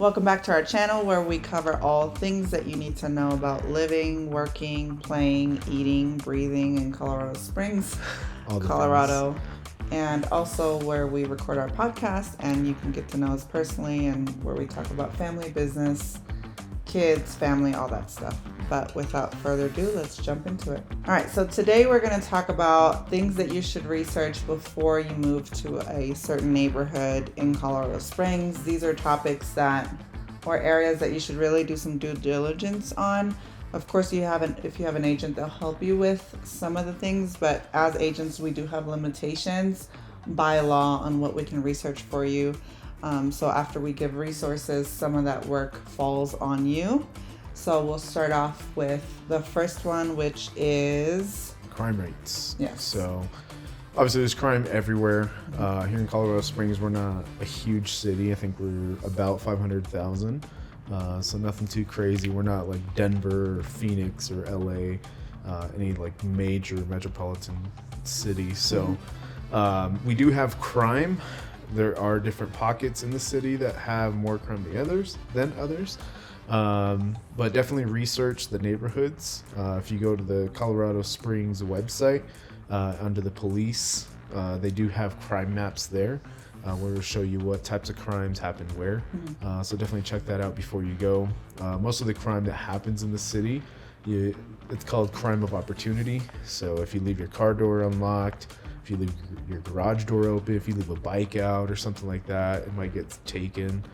Welcome back to our channel where we cover all things that you need to know about living, working, playing, eating, breathing in Colorado Springs, Colorado. And also where we record our podcast and you can get to know us personally and where we talk about family, business, kids, family, all that stuff. But without further ado, let's jump into it. All right, so today we're going to talk about things that you should research before you move to a certain neighborhood in Colorado Springs. These are topics or areas that you should really do some due diligence on. Of course, if you have an agent, they'll help you with some of the things, but as agents, we do have limitations by law on what we can research for you. So after we give resources, some of that work falls on you. So we'll start off with the first one, which is crime rates. Yes. So obviously there's crime everywhere. Here in Colorado Springs, we're not a huge city. I think we're about 500,000. So nothing too crazy. We're not like Denver or Phoenix or LA, any like major metropolitan city. So we do have crime. There are different pockets in the city that have more crime than others. But definitely research the neighborhoods. If you go to the Colorado Springs website, under the police, they do have crime maps there, where it'll show you what types of crimes happen where. So definitely check that out before you go. Most of the crime that happens in the city, it's called crime of opportunity. So if you leave your car door unlocked, if you leave your garage door open, if you leave a bike out or something like that, it might get taken,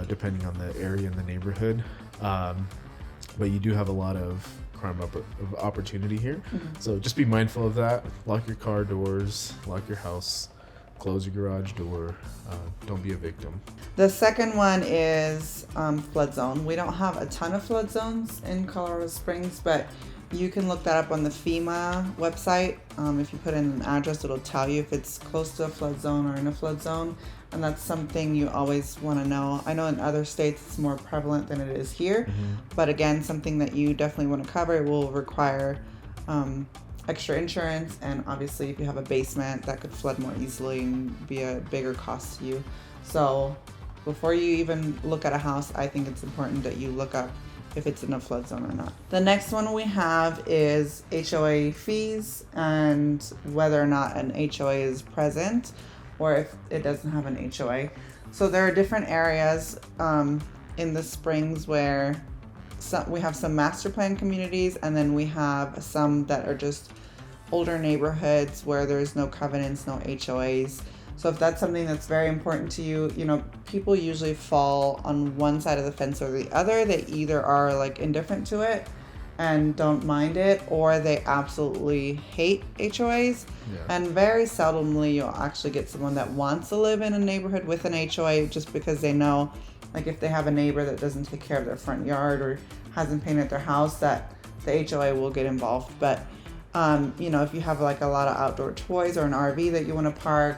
depending on the area and the neighborhood. But you do have a lot of crime of opportunity here. So just be mindful of that. Lock your car doors, lock your house, close your garage door. Don't be a victim. The second one is flood zone. We don't have a ton of flood zones in Colorado Springs, but you can look that up on the FEMA website. If you put in an address, it'll tell you if it's close to a flood zone or in a flood zone. And that's something you always want to know. I know in other states it's more prevalent than it is here. But again, something that you definitely want to cover. It will require extra insurance. And obviously, if you have a basement, that could flood more easily and be a bigger cost to you. So before you even look at a house, I think it's important that you look up if it's in a flood zone or not. The next one we have is HOA fees and whether or not an HOA is present or if it doesn't have an HOA. So there are different areas in the Springs where we have some master plan communities and then we have some that are just older neighborhoods where there's no covenants, no HOAs. So if that's something that's very important to you, people usually fall on one side of the fence or the other. They either are like indifferent to it and don't mind it, or they absolutely hate HOAs. And very seldomly you'll actually get someone that wants to live in a neighborhood with an HOA just because they know, like if they have a neighbor that doesn't take care of their front yard or hasn't painted their house, that the HOA will get involved. But if you have like a lot of outdoor toys or an RV that you want to park,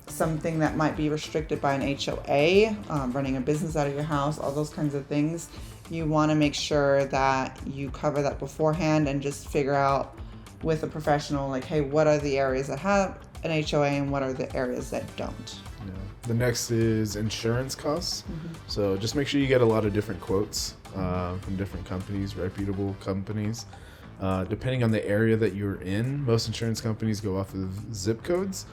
something that might be restricted by an HOA, running a business out of your house, all those kinds of things, you want to make sure that you cover that beforehand and just figure out with a professional, like, hey, what are the areas that have an HOA and what are the areas that don't? The next is insurance costs. So just make sure you get a lot of different quotes from different companies, reputable companies. Depending on the area that you're in, most insurance companies go off of zip codes.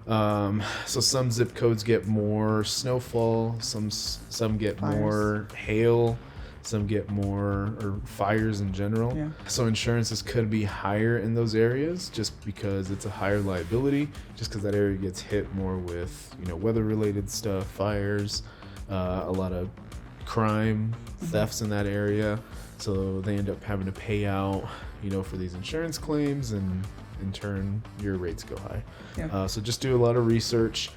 So some zip codes get more snowfall, some get fires. more hail, some get more or fires in general. So insurances could be higher in those areas just because it's a higher liability, just because that area gets hit more with weather related stuff, fires, a lot of crime, thefts in that area. So they end up having to pay out for these insurance claims, and in turn your rates go high. So just do a lot of research.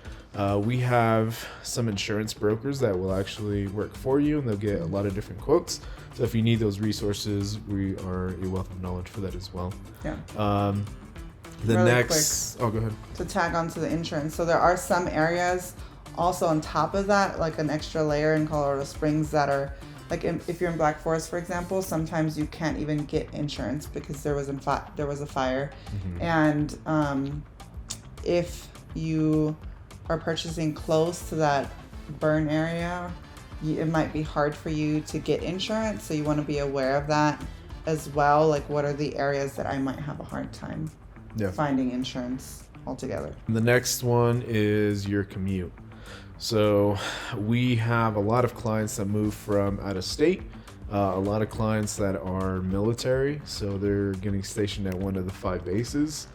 We have some insurance brokers that will actually work for you and they'll get a lot of different quotes. So if you need those resources, we are a wealth of knowledge for that as well. Really next quick, go ahead. To tag onto the insurance. So there are some areas also on top of that, like an extra layer in Colorado Springs that are like if you're in Black Forest, for example, sometimes you can't even get insurance because there was a fire. And if you are purchasing close to that burn area, it might be hard for you to get insurance, so you want to be aware of that as well. Like, what are the areas that I might have a hard time finding insurance altogether? The next one is your commute. So we have a lot of clients that move from out of state, a lot of clients that are military, so they're getting stationed at one of the 5 bases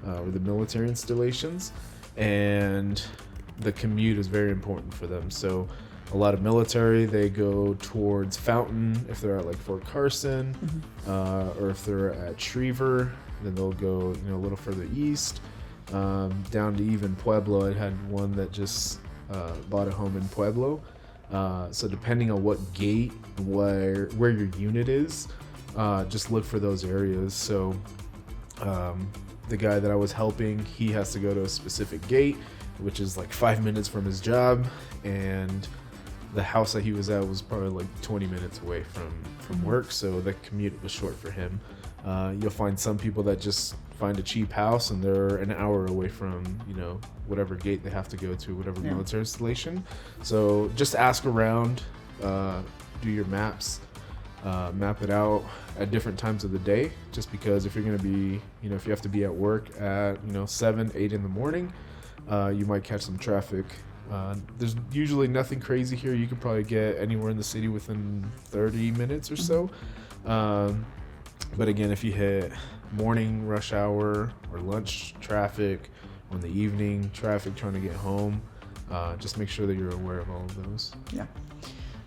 or the military installations, and the commute is very important for them. So a lot of military, they go towards Fountain if they're at like Fort Carson, or if they're at Schriever, then they'll go a little further east, down to even Pueblo. I had one that just bought a home in Pueblo. So depending on what gate, where your unit is, just look for those areas. So the guy that I was helping, he has to go to a specific gate, which is like 5 minutes from his job, and the house that he was at was probably like 20 minutes away from work, so the commute was short for him. You'll find some people that just find a cheap house and they're an hour away from whatever gate they have to go to, whatever military installation. So just ask around, do your maps, map it out at different times of the day, just because if you're going to be if you have to be at work at 7, 8 in the morning, you might catch some traffic. There's usually nothing crazy here. You could probably get anywhere in the city within 30 minutes or so. But again, if you hit morning rush hour or lunch traffic, or in the evening traffic trying to get home, just make sure that you're aware of all of those. Yeah.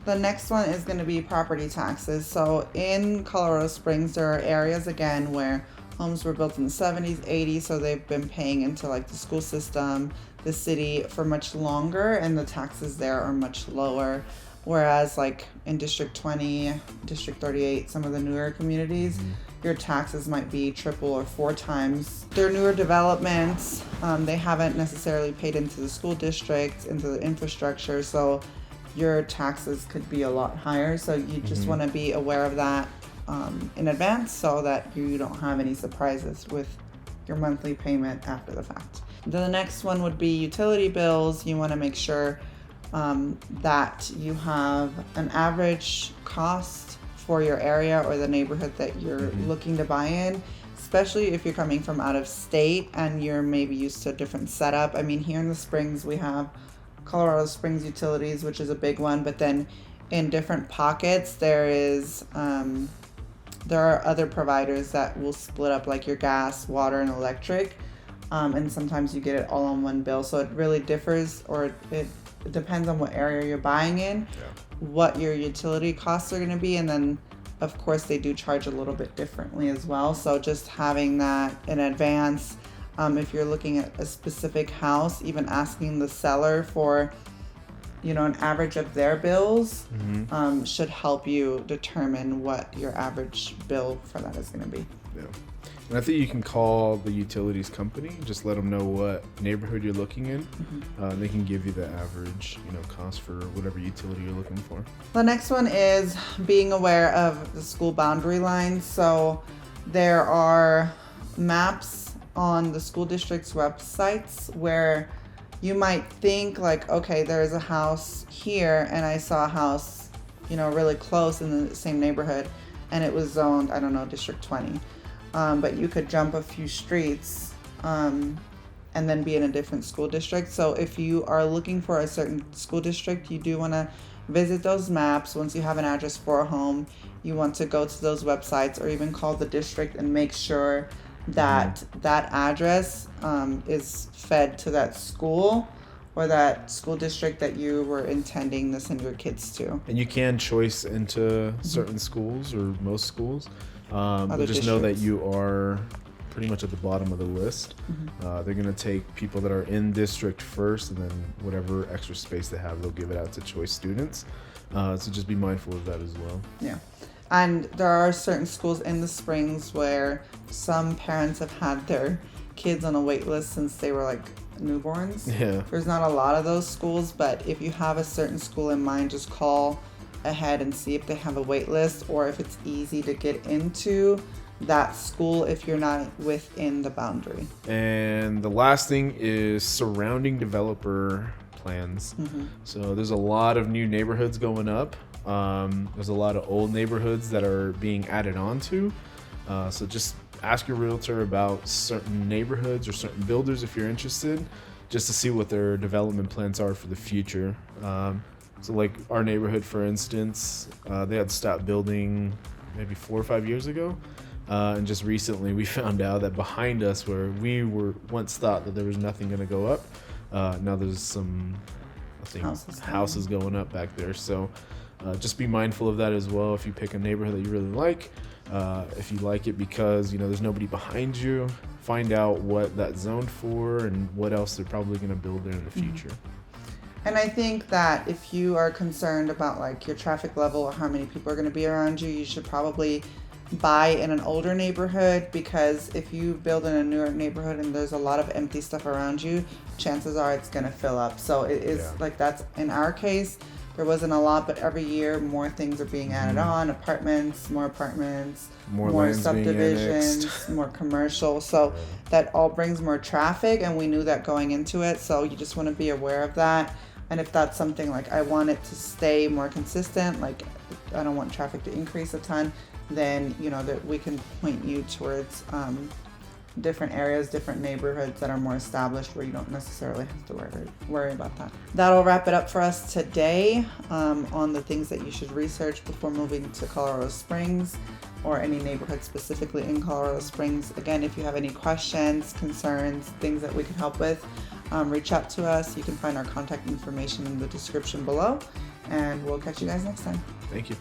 The next one is going to be property taxes. So in Colorado Springs, there are areas again where homes were built in the 70s, 80s, so they've been paying into like the school system, the city for much longer, and the taxes there are much lower. Whereas like in District 20, District 38, some of the newer communities, your taxes might be 3 or 4 times. They're newer developments. They haven't necessarily paid into the school district, into the infrastructure, so your taxes could be a lot higher. So you just want to be aware of that in advance, so that you don't have any surprises with your monthly payment after the fact. The next one would be utility bills. You want to make sure that you have an average cost for your area or the neighborhood that you're looking to buy in, especially if you're coming from out of state and you're maybe used to a different setup. I mean, here in the Springs, we have Colorado Springs Utilities, which is a big one, but then in different pockets, there are other providers that will split up like your gas, water, and electric, and sometimes you get it all on one bill. So it really differs, or it depends on what area you're buying in, what your utility costs are going to be, and then of course they do charge a little bit differently as well. So just having that in advance, if you're looking at a specific house, even asking the seller for an average of their bills should help you determine what your average bill for that is going to be. Yeah. And I think you can call the utilities company, just let them know what neighborhood you're looking in. They can give you the average, cost for whatever utility you're looking for. The next one is being aware of the school boundary lines. So there are maps on the school district's websites where you might think like, okay, there's a house here and I saw a house, really close in the same neighborhood, and it was zoned, I don't know, District 20. But you could jump a few streets and then be in a different school district. So if you are looking for a certain school district, you do want to visit those maps. Once you have an address for a home, you want to go to those websites or even call the district and make sure that that address is fed to that school or that school district that you were intending to send your kids to. And you can choice into certain schools or most schools. But just know that you are pretty much at the bottom of the list. They're going to take people that are in district first, and then whatever extra space they have, they'll give it out to choice students. So just be mindful of that as well. Yeah. And there are certain schools in the Springs where some parents have had their kids on a wait list since they were like newborns. Yeah. There's not a lot of those schools, but if you have a certain school in mind, just call ahead and see if they have a wait list or if it's easy to get into that school if you're not within the boundary. And the last thing is surrounding developer plans. So there's a lot of new neighborhoods going up. There's a lot of old neighborhoods that are being added on to. So just ask your realtor about certain neighborhoods or certain builders if you're interested, just to see what their development plans are for the future. So like our neighborhood, for instance, they had stopped building maybe 4 or 5 years ago. And just recently we found out that behind us, where we were once thought that there was nothing going to go up, now there's some, I think, houses going up back there. So just be mindful of that as well. If you pick a neighborhood that you really like, if you like it because, you know, there's nobody behind you, find out what that's zoned for and what else they're probably going to build there in the future. And I think that if you are concerned about like your traffic level or how many people are going to be around you, you should probably buy in an older neighborhood, because if you build in a newer neighborhood and there's a lot of empty stuff around you, chances are it's going to fill up. So it is like, that's in our case, there wasn't a lot, but every year more things are being added on, apartments, more subdivisions, more commercial. So that all brings more traffic, and we knew that going into it. So you just want to be aware of that. And if that's something like, I want it to stay more consistent, like I don't want traffic to increase a ton, then, you know, that we can point you towards different areas, different neighborhoods that are more established, where you don't necessarily have to worry about that. That'll wrap it up for us today on the things that you should research before moving to Colorado Springs, or any neighborhood specifically in Colorado Springs. Again, if you have any questions, concerns, things that we can help with, reach out to us. You can find our contact information in the description below, and we'll catch you guys next time. Thank you.